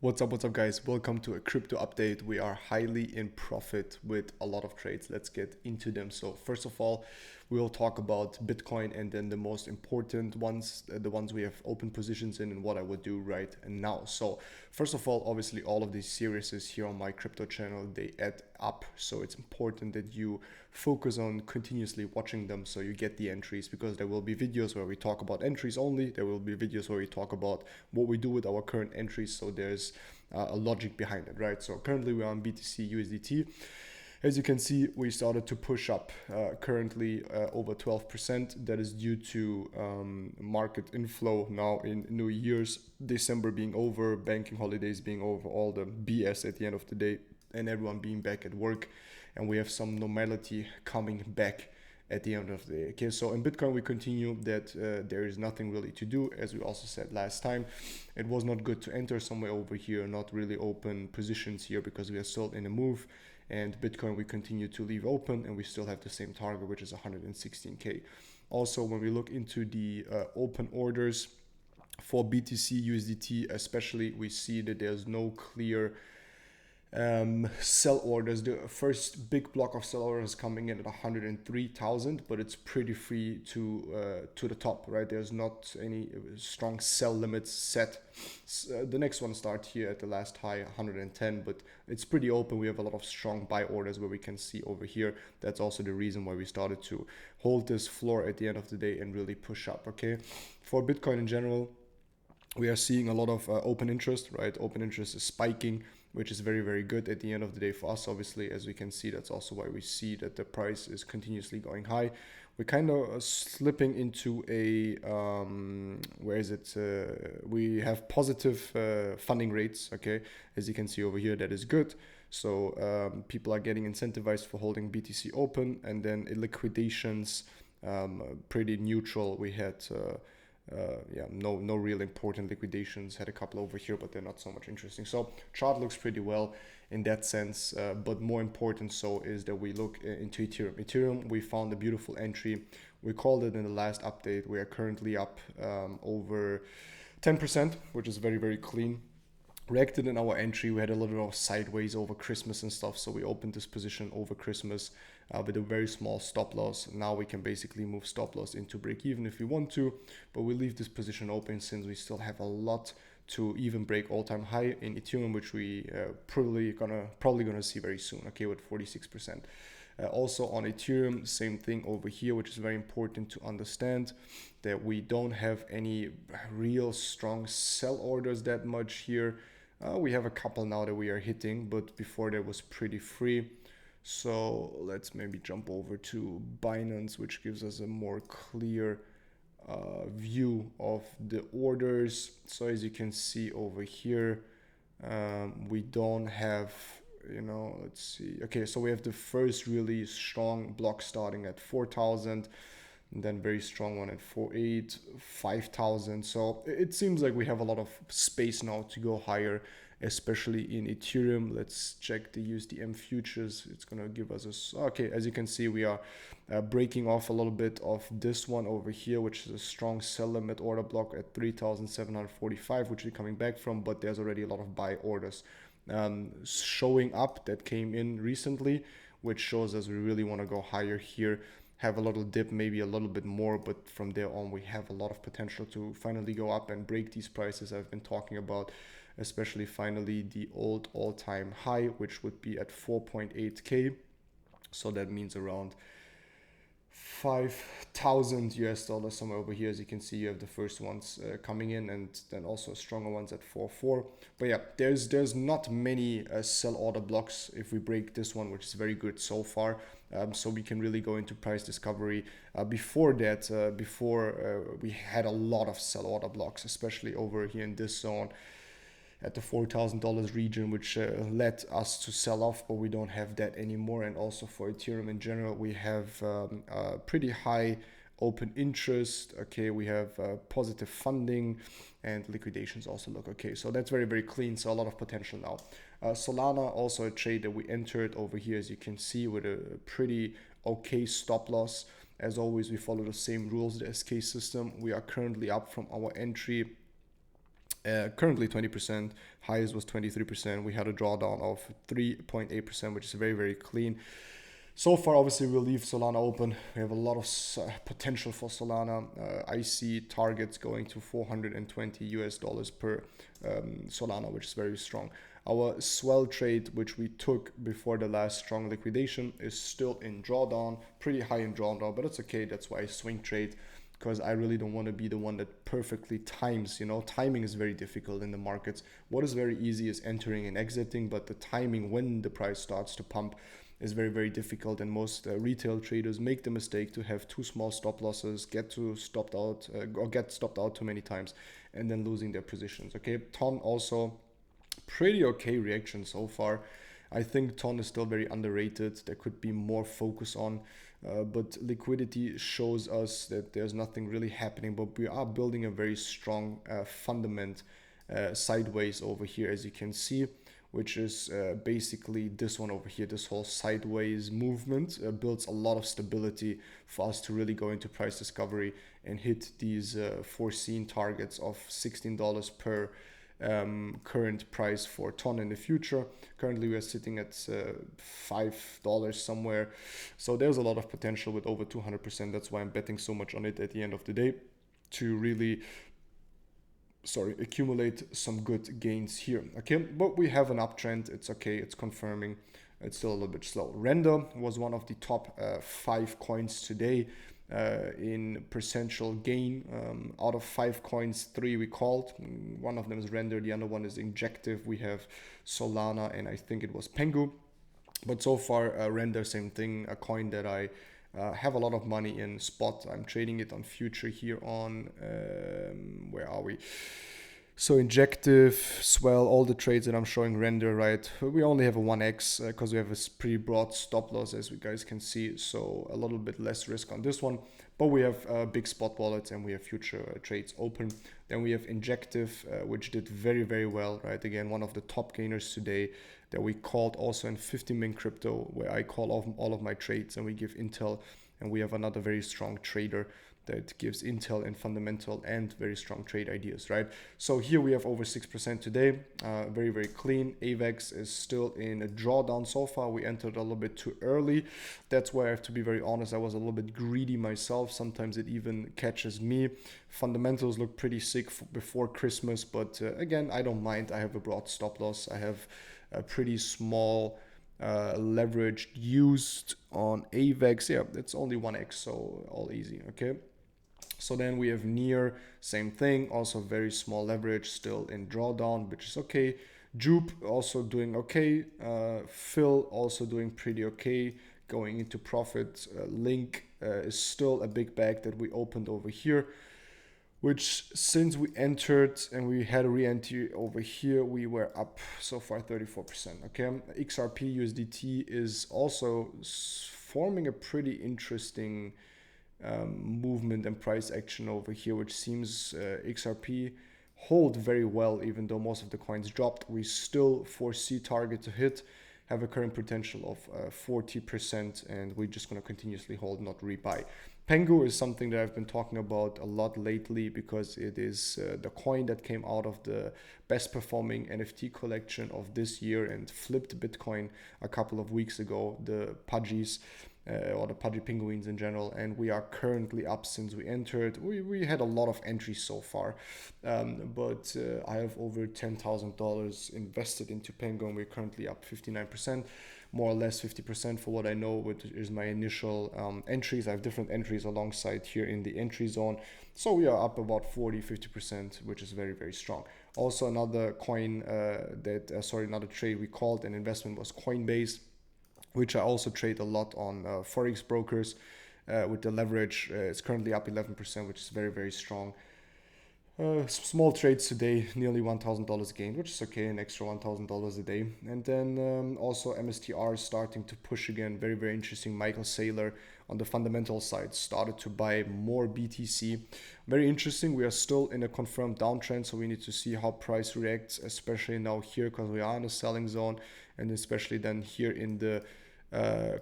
What's up, guys? Welcome to a crypto update. We are highly in profit with a lot of trades. Let's get into them. So, first of all, we'll talk about Bitcoin and then the most important ones, the ones we have open positions in, and what I would do right now. So, first of all, obviously, all of these series here on my crypto channel they add up. So, it's important that you focus on continuously watching them so you get the entries, because there will be videos where we talk about entries only. There will be videos where we talk about what we do with our current entries. So, there's a logic behind it, right? So currently we're on BTC USDT. As you can see, we started to push up currently over 12%. That is due to market inflow now in New Year's, December being over, banking holidays being over, all the BS at the end of the day, and everyone being back at work. And we have some normality coming back at the end of the day. Okay, so in Bitcoin we continue that there is nothing really to do. As we also said last time, it was not good to enter somewhere over here, not really open positions here, because we are still in a move. And Bitcoin we continue to leave open, and we still have the same target, which is 116k. Also, when we look into the open orders for BTC USDT especially, we see that there's no clear sell orders. The first big block of sell orders coming in at 103,000, but it's pretty free to the top, right? There's not any strong sell limits set. The next one starts here at the last high, 110, but it's pretty open. We have a lot of strong buy orders where we can see over here. That's also the reason why we started to hold this floor at the end of the day and really push up. Okay, for Bitcoin in general, we are seeing a lot of open interest, right? Open interest is spiking, which is very, very good at the end of the day for us. Obviously, as we can see, that's also why we see that the price is continuously going high. We're kind of slipping into a, we have positive funding rates, okay? As you can see over here, that is good. So people are getting incentivized for holding BTC open, and then liquidations, pretty neutral. We had no real important liquidations. Had a couple over here, but they're not so much interesting. So chart looks pretty well in that sense, but more important so is that we look into Ethereum. We found a beautiful entry. We called it in the last update. We are currently up over 10%, which is very, very clean. Reacted in our entry, we had a little bit of sideways over Christmas and stuff, so we opened this position over Christmas with a very small stop loss. Now we can basically move stop loss into break even if we want to, but we leave this position open since we still have a lot to even break all-time high in Ethereum, which we probably gonna see very soon. Okay, with 46%. Also on Ethereum, same thing over here, which is very important to understand that we don't have any real strong sell orders that much here. We have a couple now that we are hitting, but before that was pretty free. So let's maybe jump over to Binance, which gives us a more clear view of the orders. So as you can see over here, we don't have, let's see. Okay, so we have the first really strong block starting at 4,000. And then very strong one at 4.8, 5,000. So it seems like we have a lot of space now to go higher, especially in Ethereum. Let's check the USDM futures. It's gonna give us okay. As you can see, we are breaking off a little bit of this one over here, which is a strong sell limit order block at 3,745, which we're coming back from. But there's already a lot of buy orders showing up that came in recently, which shows us we really want to go higher here. Have a little dip, maybe a little bit more, but from there on we have a lot of potential to finally go up and break these prices I've been talking about, especially finally the old all-time high, which would be at 4.8k. So that means around 5,000 US dollars somewhere over here. As you can see, you have the first ones coming in, and then also stronger ones at 4.4. But yeah, there's not many sell order blocks if we break this one, which is very good so far. So we can really go into price discovery. Before that, we had a lot of sell order blocks, especially over here in this zone at the $4,000 region, which led us to sell off, but we don't have that anymore. And also for Ethereum in general, we have pretty high open interest. Okay, we have positive funding, and liquidations also look okay. So that's very, very clean. So a lot of potential now. Solana, also a trade that we entered over here, as you can see, with a pretty okay stop loss. As always, we follow the same rules, the SK system. We are currently up from our entry Currently 20%, highs was 23%. We had a drawdown of 3.8%, which is very, very clean. So far, obviously, we'll leave Solana open. We have a lot of potential for Solana. I see targets going to 420 US dollars per Solana, which is very strong. Our swell trade, which we took before the last strong liquidation, is still in drawdown, pretty high in drawdown, but it's okay. That's why I swing trade, because I really don't want to be the one that perfectly times. Timing is very difficult in the markets. What is very easy is entering and exiting, but the timing when the price starts to pump is very, very difficult, and most retail traders make the mistake to have too small stop losses, get stopped out too many times, and then losing their positions. Okay, Ton also pretty okay reaction so far. I think Ton is still very underrated. There could be more focus on, but liquidity shows us that there's nothing really happening, but we are building a very strong fundament sideways over here, as you can see, which is basically this one over here. This whole sideways movement builds a lot of stability for us to really go into price discovery and hit these foreseen targets of $16 per current price for Ton in the future. Currently we are sitting at $5 somewhere, so there's a lot of potential with over 200%. That's why I'm betting so much on it at the end of the day, to really accumulate some good gains here. Okay, but we have an uptrend. It's okay, it's confirming. It's still a little bit slow. Render was one of the top 5 coins today in percentual gain. Out of 5 coins, 3 we called. One of them is Render, the other one is Injective. We have Solana, and I think it was Pengu. But so far, Render, same thing, a coin that I have a lot of money in spot. I'm trading it on future here on, where are we? So Injective, Swell, all the trades that I'm showing Render, right? We only have a 1x because we have a pretty broad stop loss, as you guys can see. So a little bit less risk on this one. But we have big spot wallets and we have future trades open. Then we have Injective, which did very, very well, right? Again, one of the top gainers today that we called also in 50 min crypto, where I call off all of my trades and we give intel. And we have another very strong trader that gives intel and fundamental and very strong trade ideas, right? So here we have over 6% today, very, very clean. AVAX is still in a drawdown so far. We entered a little bit too early. That's why I have to be very honest. I was a little bit greedy myself. Sometimes it even catches me. Fundamentals look pretty sick before Christmas, but again, I don't mind. I have a broad stop loss. I have a pretty small leverage used on AVAX. Yeah, it's only 1x, so all easy. Okay, so then we have Near, same thing, also very small leverage, still in drawdown, which is okay. Jupe also doing okay. Phil also doing pretty okay, going into profit. Link is still a big bag that we opened over here, which since we entered and we had a re-entry over here, we were up so far 34%. Okay, XRP USDT is also forming a pretty interesting movement and price action over here, which seems XRP hold very well. Even though most of the coins dropped, we still foresee target to hit, have a current potential of 40%, and we're just going to continuously hold, not rebuy. Pengu is something that I've been talking about a lot lately because it is the coin that came out of the best performing NFT collection of this year and flipped Bitcoin a couple of weeks ago, the Pudgies. Or the Pudgy Penguins in general, and we are currently up since we entered. We had a lot of entries so far, but I have over $10,000 invested into Pengu, and we're currently up 59%, more or less 50% for what I know, which is my initial entries. I have different entries alongside here in the entry zone, so we are up about 40-50%, which is very, very strong. Also, another coin another trade we called an investment was Coinbase, which I also trade a lot on Forex brokers with the leverage. It's currently up 11%, which is very, very strong. Small trades today, nearly $1,000 gained, which is okay, an extra $1,000 a day. And then also MSTR is starting to push again, very, very interesting. Michael Saylor on the fundamental side started to buy more BTC. Very interesting. We are still in a confirmed downtrend, so we need to see how price reacts, especially now here because we are in a selling zone, and especially then here in the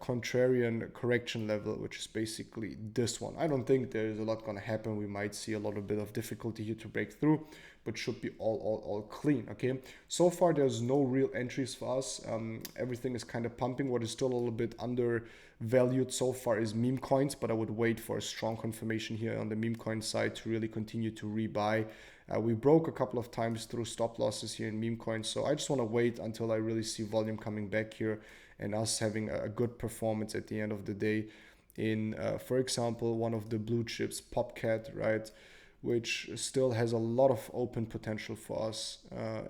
contrarian correction level, which is basically this one. I don't think there's a lot going to happen. We might see a little bit of difficulty here to break through, but should be all clean. Okay, so far there's no real entries for us. Everything is kind of pumping. What is still a little bit undervalued so far is meme coins, but I would wait for a strong confirmation here on the meme coin side to really continue to rebuy. We broke a couple of times through stop losses here in meme coins, so I just want to wait until I really see volume coming back here and us having a good performance at the end of the day in, for example, one of the blue chips, Popcat, right, which still has a lot of open potential for us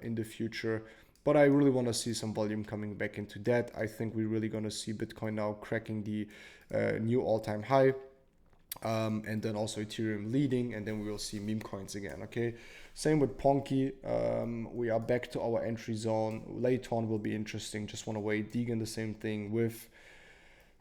in the future. But I really want to see some volume coming back into that. I think we're really going to see Bitcoin now cracking the new all-time high. And then also Ethereum leading, and then we will see meme coins again. Okay, same with Ponky. We are back to our entry zone. Later on will be interesting. Just want to wait. Deegan, the same thing with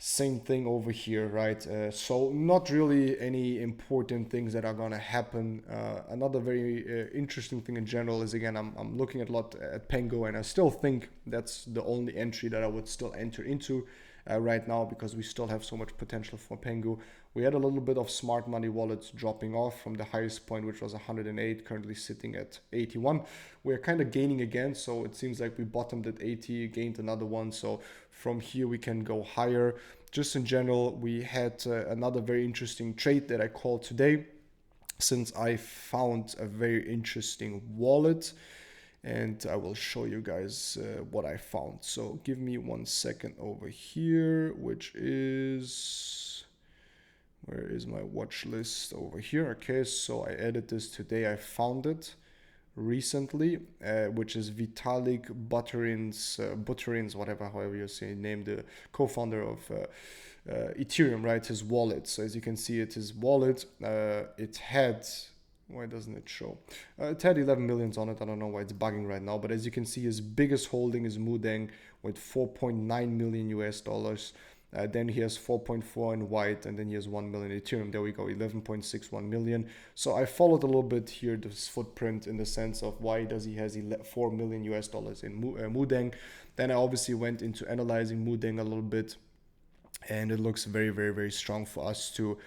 same thing over here, right? So not really any important things that are gonna happen. Another very interesting thing in general is, again, I'm looking at a lot at Pengo, and I still think that's the only entry that I would still enter into right now, because we still have so much potential for Pengu. We had a little bit of smart money wallets dropping off from the highest point, which was 108, currently sitting at 81. We're kind of gaining again, so it seems like we bottomed at 80, gained another one. So from here we can go higher. Just in general, we had another very interesting trade that I called today, since I found a very interesting wallet, and I will show you guys what I found. So give me 1 second over here, which is, where is my watch list? Over here. Okay, so I added this today. I found it recently, which is Vitalik Buterin's, whatever, however you say, named the co-founder of Ethereum, right? His wallet. So as you can see, it's his wallet. It had, why doesn't it show? It had 11 millions on it. I don't know why it's bugging right now, but as you can see, his biggest holding is Mudeng with 4.9 million US dollars. Then he has 4.4 in white, and then he has 1 million Ethereum. There we go, 11.61 million. So I followed a little bit here this footprint in the sense of why does he has 4 million US dollars in Mudeng. Then I obviously went into analyzing Mudeng a little bit, and it looks very, very, very strong for us to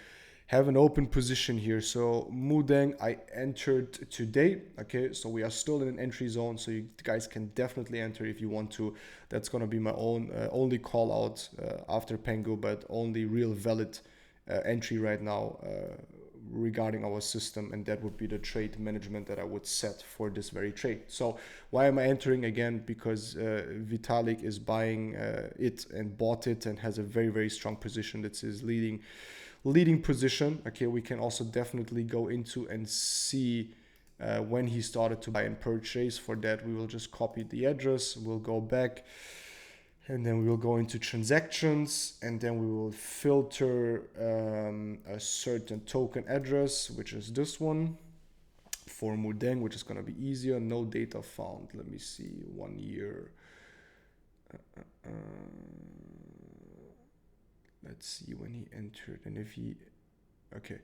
have an open position here. So Mudeng I entered today. Okay, so we are still in an entry zone, so you guys can definitely enter if you want to. That's gonna be my own only call out after Pengu, but only real valid entry right now regarding our system, and that would be the trade management that I would set for this very trade. So why am I entering again? Because Vitalik is buying it and bought it and has a very, very strong position. That's his leading position. Okay, we can also definitely go into and see when he started to buy and purchase. For that, we will just copy the address, we'll go back, and then we will go into transactions, and then we will filter a certain token address, which is this one for Mudeng, which is going to be easier. No data found. Let me see, 1 year. Let's see when he entered, and if he, okay,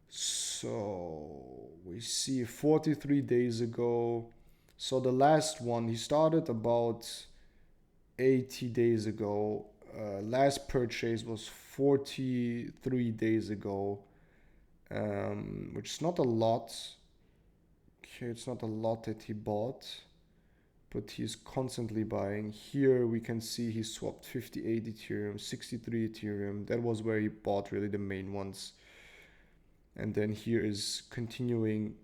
so we see 43 days ago. So the last one, he started about 80 days ago. Last purchase was 43 days ago, which is not a lot. Okay, it's not a lot that he bought, but he's constantly buying. Here we can see he swapped 58 Ethereum, 63 Ethereum. That was where he bought really the main ones. And then here is continuing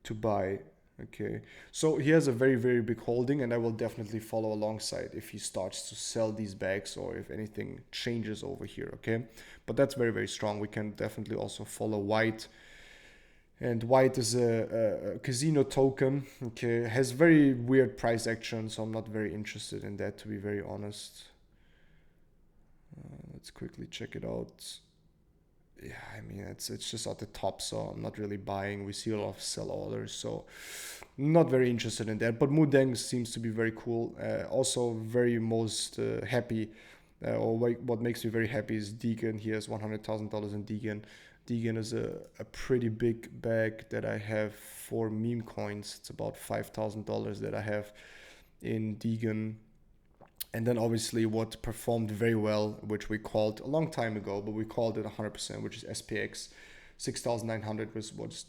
to buy. Okay, so he has a very, very big holding, and I will definitely follow alongside if he starts to sell these bags or if anything changes over here. Okay, but that's very, very strong. We can definitely also follow White. And White is a casino token. Okay, has very weird price action, so I'm not very interested in that, to be very honest. Let's quickly check it out. Yeah, I mean, it's just at the top, so I'm not really buying. We see a lot of sell orders, so not very interested in that. But Mudeng seems to be very cool. Also very most happy, or what makes me very happy is Deegan. He has $100,000 in Deegan. Deegan is a pretty big bag that I have for meme coins. It's about $5,000 that I have in Deegan. And then obviously what performed very well, which we called a long time ago, but we called it 100%, which is SPX. 6,900 was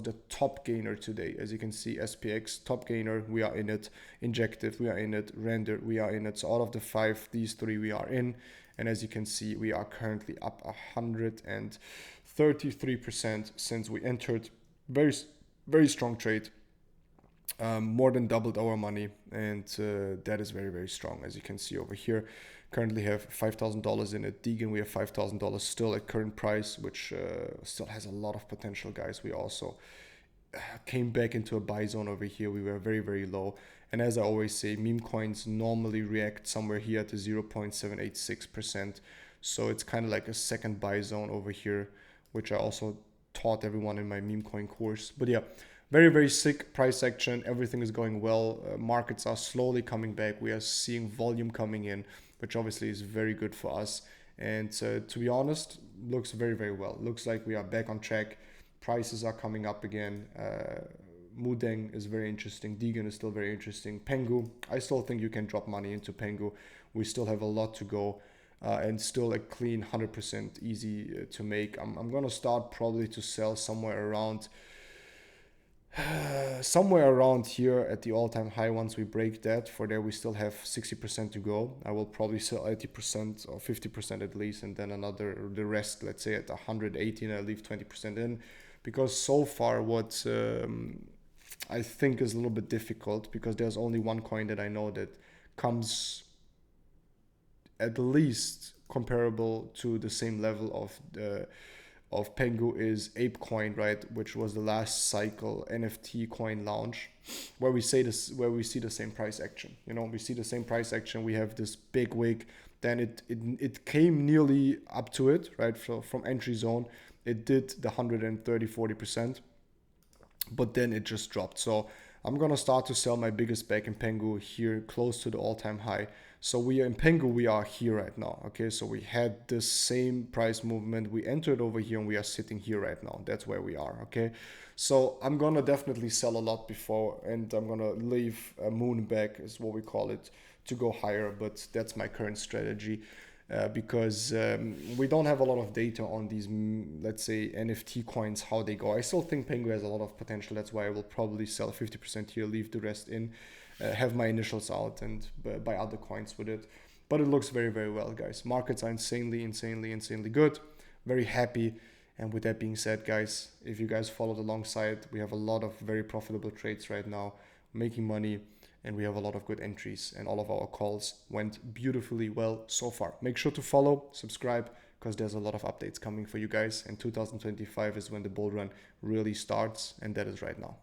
the top gainer today. As you can see, SPX top gainer, we are in it. Injective, we are in it. Render, we are in it. So out of the 5, these 3 we are in. And as you can see, we are currently up 133% since we entered. Very, very strong trade. More than doubled our money, and that is very, very strong. As you can see over here, currently have $5,000 in it. Deegan, we have $5,000 still at current price, which still has a lot of potential, guys. We also came back into a buy zone over here. We were very, very low. And as I always say, meme coins normally react somewhere here at the 0.786%. So it's kind of like a second buy zone over here, which I also taught everyone in my meme coin course. But yeah, very, very sick price action. Everything is going well. Markets are slowly coming back. We are seeing volume coming in, which obviously is very good for us. And to be honest, looks very, very well. Looks like we are back on track. Prices are coming up again. Mudeng is very interesting. Deegan is still very interesting. Pengu, I still think you can drop money into Pengu. We still have a lot to go. And still a clean 100% easy to make. I'm going to start probably to sell somewhere around here at the all-time high. Once we break that, for there we still have 60% to go. I will probably sell 80% or 50% at least, and then the rest, let's say at 180, and I leave 20% in, because so far what I think is a little bit difficult, because there's only one coin that I know that comes at least comparable to the same level of Pengu, is ApeCoin, right? Which was the last cycle NFT coin launch, where we see the same price action. You know, we see the same price action. We have this big wick, then it came nearly up to it, right? So from entry zone, it did the 130-40%, but then it just dropped. So I'm gonna start to sell my biggest back in Pengu here, close to the all-time high. So we are in Pengu, we are here right now. Okay, so we had the same price movement. We entered over here and we are sitting here right now. That's where we are. Okay, so I'm gonna definitely sell a lot before, and I'm gonna leave a moon back, is what we call it, to go higher. But that's my current strategy. Because we don't have a lot of data on these, let's say, NFT coins, how they go. I still think Pengu has a lot of potential. That's why I will probably sell 50% here, leave the rest in, have my initials out, and buy other coins with it. But it looks very, very well, guys. Markets are insanely good. Very happy. And with that being said, guys, if you guys followed alongside, we have a lot of very profitable trades right now, making money. And we have a lot of good entries, and all of our calls went beautifully well so far. Make sure to follow, subscribe, because there's a lot of updates coming for you guys. And 2025 is when the bull run really starts, and that is right now.